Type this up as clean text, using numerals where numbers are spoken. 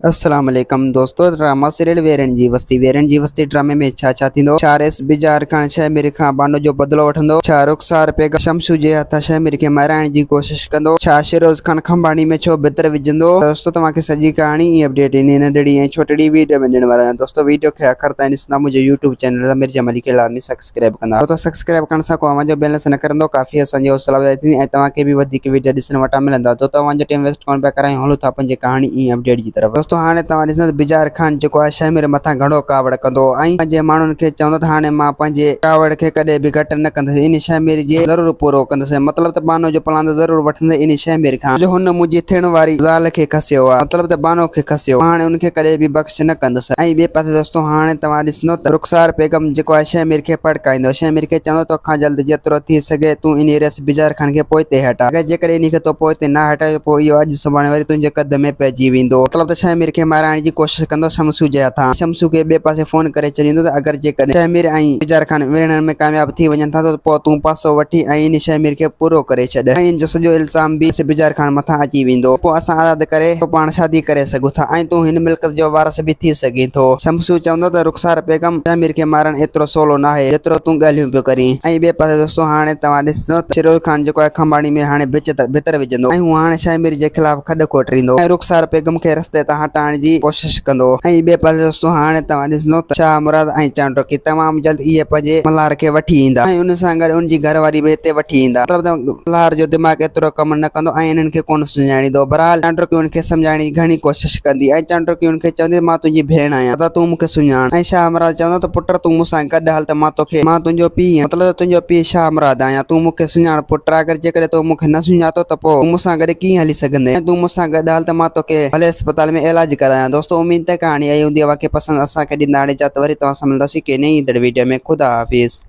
अस्सलाम वालेकुम दोस्तों। ड्रामा सीरियल वीरन जी वस्ती ड्रामे में छा थींदो। छारेस बिजार खान शह मिर खां बानो जो बदलो वठंदो। छा रुखसार पेग शमशू जे हथ शह मिर खे माराइण जी कोशिश कंदो। छा शिरोज खान खंबाणी में छो भितर विझंदो। दोस्तों तव्हांखे सॼी कहाणी ई अपडेट इन नंढड़ी ऐं छोटड़ी वीडियो में ॾियण वारा आहियूं। दोस्तों वीडियो खे आख़िर ताईं ॾिसंदा। मुंहिंजो यूट्यूब चैनल मिर्जा मलिक खे लाज़मी सब्सक्राइब कंदा। दोस्तों सब्सक्राइब करण सां को अव्हांजो बैलेंस न करंदो। काफ़ी असांजी हौसला अफ़ज़ाई थींदी ऐं तव्हांखे बि वधीक वीडियो ॾिसण वटां मिलंदा। तो तव्हांजो टाइम वेस्ट कोन पिया करायूं, हलूं था पंहिंजी कहाणी ई अपडेट जी तरफ़। दोस्तों हाणे तव्हां ॾिसंदा बिजार खान जो है शहमिर मथा घणो कावड़ कंदो ऐं पंहिंजे माण्हुनि खे चवंदो त हाणे मां पंहिंजे कावड़ खे कॾहिं बि घटि न कंदुसि। इन शहमिर जे ज़रूरु पूरो कंदुसि। मतिलबु त बानो जो प्लान ज़रूरु वठंदे इन शहमिर खां, जो हुन मुंहिंजी थियण वारी ज़ाल खे खसियो आहे। मतिलबु त बानो खे खसियो, हाणे उनखे कॾहिं बि बख़्श न कंदुसि। ऐं ॿिए पासे दोस्तों हाणे तव्हां ॾिसंदो त रुखसार बेगम जेको आहे शहमिर खे फड़काईंदो। शहमिर खे चवंदो तोखां जल्द जेतिरो थी सघे तूं इन रस बिजार खान खे पोइते हटा। अगरि जेकॾहिं इन खे तो पोइते न हटायो पोइ इहो अॼु सुभाणे वरी तुंहिंजे कद में पइजी वेंदो। मतिलबु त शहमिर खे माराइण जी कोशिश कंदो शमशू जे हथां। शमशू खे ॿिए पासे फोन करे चवंदो त अगरि जेकॾहिं शहमिर ऐं बिजार खान विढ़ण में कामयाब थी वञनि था त पोइ तूं पासो वठी ऐं इन शहमिर खे पूरो करे छॾ। ऐं इन जो सॼो इल्ज़ाम बि बिजार खान मथां अची वेंदो। पोइ असां आज़ाद करे पाण शादी करे सघूं था ऐं तूं हिन मिल्कियत जो वारस बि थी सघीं थो। शमशू चवंदो त रुखसार बेगम शहमिर खे मारण एतिरो सवलो न आहे जेतिरो तूं ॻाल्हियूं पियो करीं। ऐं ॿिए पासे दोस्तों हाणे तव्हां ॾिसंदो त शिरोज खान जेको आहे खंबाणी में हाणे भितर विझंदो ऐं हू हाणे शहमिर जे ख़िलाफ़ खॾ खोटींदो ऐं रुखसार बेगम खे रस्ते तां हटाइण जी कोशिश कंदो। ऐं ॿिए पासे दोस्तों हाणे तव्हां ॾिसंदो त शाह मुराद ऐं चांडोकी तमामु जल्द इहे पंहिंजे मल्हार खे वठी ईंदा ऐं उन सां गॾु उनजी घरवारी बि हिते वठी ईंदा। मतिलबु त मल्हार जो दिमाग़ एतिरो कमु न कंदो ऐं इन्हनि खे कोन सुञाणींदो। बहरहाल चांडोकी उनखे सम्झाइण जी घणी कोशिश कंदी ऐं चांडोकी उनखे चवंदी मां तुंहिंजी भेण आहियां त तूं मूंखे सुञाण। ऐं शाह मुराद चवंदो त पुट तूं मूंसां गॾु हल त मां तुंहिंजो पीउ आहियां। मतिलबु तुंहिंजो पीउ शाह मुराद आहियां, तूं मूंखे सुञाण पुट। अगरि जेकॾहिं तूं मूंखे न सुञातो त पोइ मूंसां गॾु कीअं हली सघंदे। तूं मूंसां गॾु हल त मां तोखे भले अस्पताल में इलाज करायां। दोस्तों उम्मीद है कहानी आई हूंदी। बाक़ी पसंदि असांखे ॾींदा। हाणे इजाज़त, वरी तव्हां सां मिलंदासीं के नई वीडियो में। ख़ुदा हाफ़िज़।